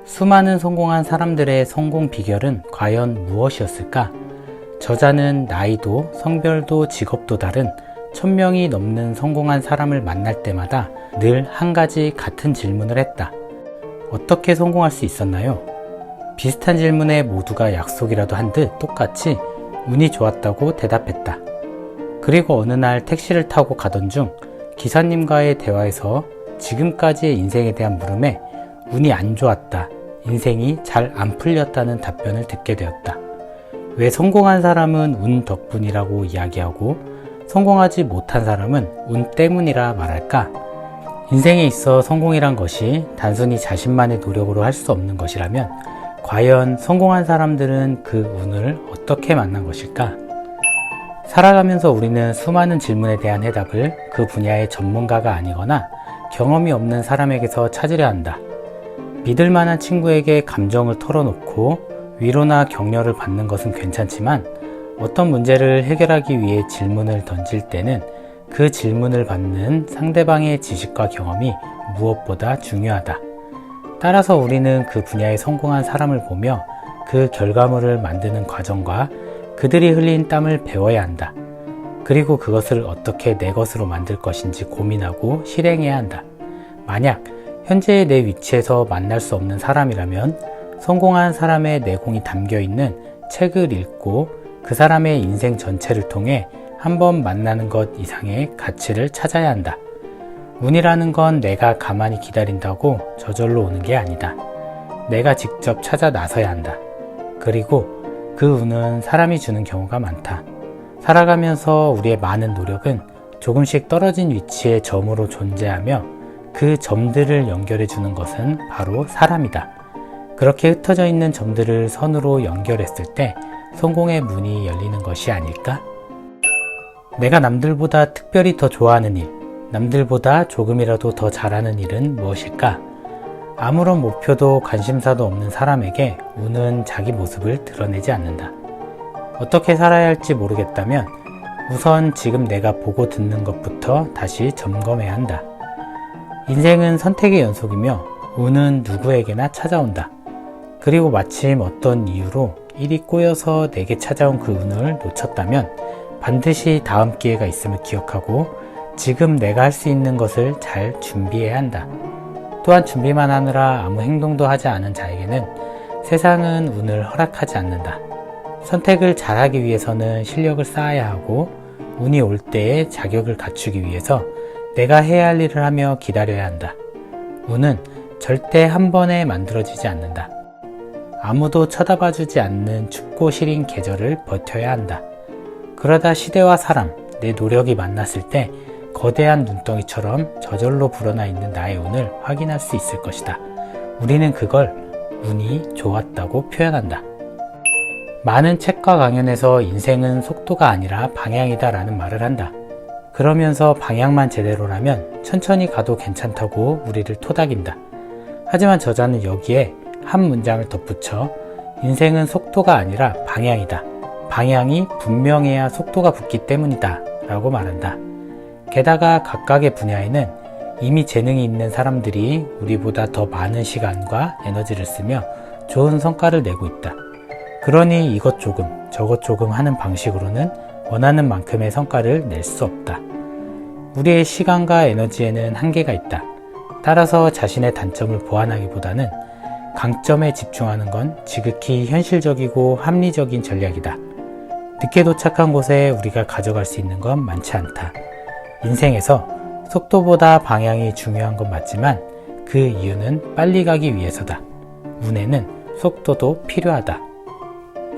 수많은 성공한 사람들의 성공 비결은 과연 무엇이었을까? 저자는 나이도 성별도 직업도 다른 1000명이 넘는 성공한 사람을 만날 때마다 늘 한 가지 같은 질문을 했다. 어떻게 성공할 수 있었나요? 비슷한 질문에 모두가 약속이라도 한 듯 똑같이 운이 좋았다고 대답했다. 그리고 어느 날 택시를 타고 가던 중 기사님과의 대화에서 지금까지의 인생에 대한 물음에 운이 안 좋았다, 인생이 잘 안 풀렸다는 답변을 듣게 되었다. 왜 성공한 사람은 운 덕분이라고 이야기하고 성공하지 못한 사람은 운 때문이라 말할까? 인생에 있어 성공이란 것이 단순히 자신만의 노력으로 할 수 없는 것이라면 과연 성공한 사람들은 그 운을 어떻게 만난 것일까? 살아가면서 우리는 수많은 질문에 대한 해답을 그 분야의 전문가가 아니거나 경험이 없는 사람에게서 찾으려 한다. 믿을 만한 친구에게 감정을 털어놓고 위로나 격려를 받는 것은 괜찮지만 어떤 문제를 해결하기 위해 질문을 던질 때는 그 질문을 받는 상대방의 지식과 경험이 무엇보다 중요하다. 따라서 우리는 그 분야에 성공한 사람을 보며 그 결과물을 만드는 과정과 그들이 흘린 땀을 배워야 한다. 그리고 그것을 어떻게 내 것으로 만들 것인지 고민하고 실행해야 한다. 만약 현재의 내 위치에서 만날 수 없는 사람이라면 성공한 사람의 내공이 담겨있는 책을 읽고 그 사람의 인생 전체를 통해 한번 만나는 것 이상의 가치를 찾아야 한다. 운이라는 건 내가 가만히 기다린다고 저절로 오는 게 아니다. 내가 직접 찾아 나서야 한다. 그리고 그 운은 사람이 주는 경우가 많다. 살아가면서 우리의 많은 노력은 조금씩 떨어진 위치의 점으로 존재하며 그 점들을 연결해 주는 것은 바로 사람이다. 그렇게 흩어져 있는 점들을 선으로 연결했을 때 성공의 문이 열리는 것이 아닐까? 내가 남들보다 특별히 더 좋아하는 일, 남들보다 조금이라도 더 잘하는 일은 무엇일까? 아무런 목표도 관심사도 없는 사람에게 운은 자기 모습을 드러내지 않는다. 어떻게 살아야 할지 모르겠다면 우선 지금 내가 보고 듣는 것부터 다시 점검해야 한다. 인생은 선택의 연속이며 운은 누구에게나 찾아온다. 그리고 마침 어떤 이유로 일이 꼬여서 내게 찾아온 그 운을 놓쳤다면 반드시 다음 기회가 있음을 기억하고 지금 내가 할 수 있는 것을 잘 준비해야 한다. 또한 준비만 하느라 아무 행동도 하지 않은 자에게는 세상은 운을 허락하지 않는다. 선택을 잘하기 위해서는 실력을 쌓아야 하고 운이 올 때에 자격을 갖추기 위해서 내가 해야 할 일을 하며 기다려야 한다. 운은 절대 한 번에 만들어지지 않는다. 아무도 쳐다봐주지 않는 춥고 시린 계절을 버텨야 한다. 그러다 시대와 사람, 내 노력이 만났을 때 거대한 눈덩이처럼 저절로 불어나 있는 나의 운을 확인할 수 있을 것이다. 우리는 그걸 운이 좋았다고 표현한다. 많은 책과 강연에서 인생은 속도가 아니라 방향이다 라는 말을 한다. 그러면서 방향만 제대로라면 천천히 가도 괜찮다고 우리를 토닥인다. 하지만 저자는 여기에 한 문장을 덧붙여 인생은 속도가 아니라 방향이다. 방향이 분명해야 속도가 붙기 때문이다 라고 말한다. 게다가 각각의 분야에는 이미 재능이 있는 사람들이 우리보다 더 많은 시간과 에너지를 쓰며 좋은 성과를 내고 있다. 그러니 이것 조금 저것 조금 하는 방식으로는 원하는 만큼의 성과를 낼 수 없다. 우리의 시간과 에너지에는 한계가 있다. 따라서 자신의 단점을 보완하기보다는 강점에 집중하는 건 지극히 현실적이고 합리적인 전략이다. 늦게 도착한 곳에 우리가 가져갈 수 있는 건 많지 않다. 인생에서 속도보다 방향이 중요한 건 맞지만 그 이유는 빨리 가기 위해서다. 운에는 속도도 필요하다.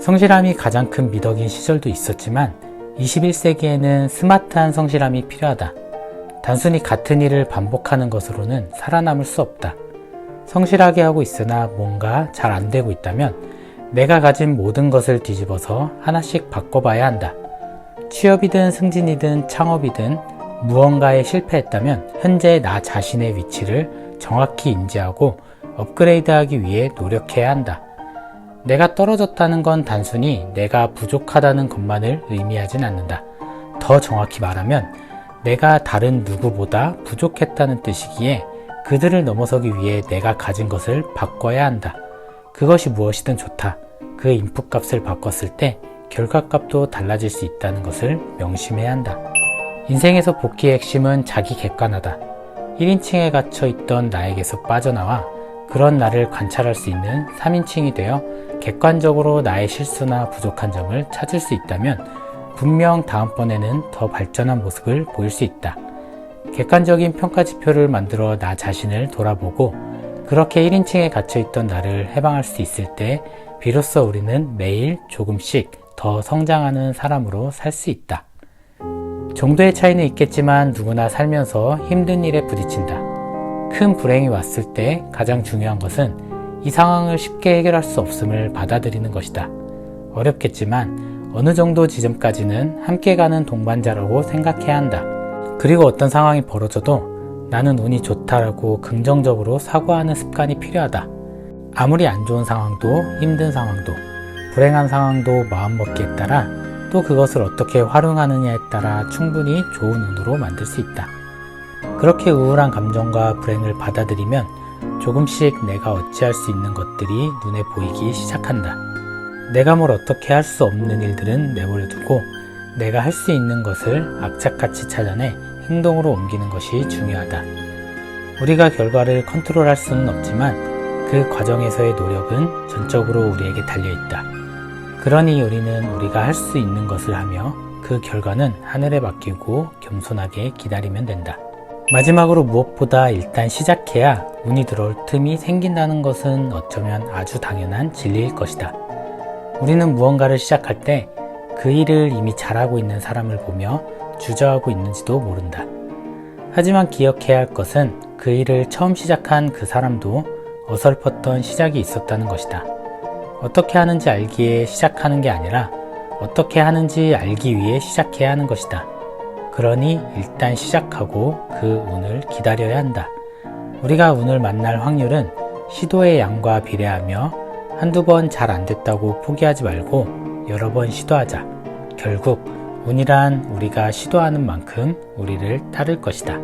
성실함이 가장 큰 미덕인 시절도 있었지만 21세기에는 스마트한 성실함이 필요하다. 단순히 같은 일을 반복하는 것으로는 살아남을 수 없다. 성실하게 하고 있으나 뭔가 잘 안 되고 있다면 내가 가진 모든 것을 뒤집어서 하나씩 바꿔봐야 한다. 취업이든 승진이든 창업이든 무언가에 실패했다면 현재 나 자신의 위치를 정확히 인지하고 업그레이드하기 위해 노력해야 한다. 내가 떨어졌다는 건 단순히 내가 부족하다는 것만을 의미하진 않는다. 더 정확히 말하면 내가 다른 누구보다 부족했다는 뜻이기에 그들을 넘어서기 위해 내가 가진 것을 바꿔야 한다. 그것이 무엇이든 좋다. 그 인풋 값을 바꿨을 때 결과값도 달라질 수 있다는 것을 명심해야 한다. 인생에서 복귀의 핵심은 자기 객관화다. 1인칭에 갇혀 있던 나에게서 빠져나와 그런 나를 관찰할 수 있는 3인칭이 되어 객관적으로 나의 실수나 부족한 점을 찾을 수 있다면 분명 다음번에는 더 발전한 모습을 보일 수 있다. 객관적인 평가지표를 만들어 나 자신을 돌아보고 그렇게 1인칭에 갇혀있던 나를 해방할 수 있을 때 비로소 우리는 매일 조금씩 더 성장하는 사람으로 살 수 있다. 정도의 차이는 있겠지만 누구나 살면서 힘든 일에 부딪힌다. 큰 불행이 왔을 때 가장 중요한 것은 이 상황을 쉽게 해결할 수 없음을 받아들이는 것이다. 어렵겠지만 어느 정도 지점까지는 함께 가는 동반자라고 생각해야 한다. 그리고 어떤 상황이 벌어져도 나는 운이 좋다라고 긍정적으로 사고하는 습관이 필요하다. 아무리 안 좋은 상황도 힘든 상황도 불행한 상황도 마음먹기에 따라 또 그것을 어떻게 활용하느냐에 따라 충분히 좋은 운으로 만들 수 있다. 그렇게 우울한 감정과 불행을 받아들이면 조금씩 내가 어찌할 수 있는 것들이 눈에 보이기 시작한다. 내가 뭘 어떻게 할 수 없는 일들은 내버려두고 내가 할 수 있는 것을 악착같이 찾아내 행동으로 옮기는 것이 중요하다. 우리가 결과를 컨트롤할 수는 없지만 그 과정에서의 노력은 전적으로 우리에게 달려있다. 그러니 우리는 우리가 할 수 있는 것을 하며 그 결과는 하늘에 맡기고 겸손하게 기다리면 된다. 마지막으로 무엇보다 일단 시작해야 운이 들어올 틈이 생긴다는 것은 어쩌면 아주 당연한 진리일 것이다. 우리는 무언가를 시작할 때 그 일을 이미 잘하고 있는 사람을 보며 주저하고 있는지도 모른다. 하지만 기억해야 할 것은 그 일을 처음 시작한 그 사람도 어설펐던 시작이 있었다는 것이다. 어떻게 하는지 알기에 시작하는 게 아니라 어떻게 하는지 알기 위해 시작해야 하는 것이다. 그러니 일단 시작하고 그 운을 기다려야 한다. 우리가 운을 만날 확률은 시도의 양과 비례하며 한두 번 잘 안 됐다고 포기하지 말고 여러 번 시도하자. 결국 운이란 우리가 시도하는 만큼 우리를 따를 것이다.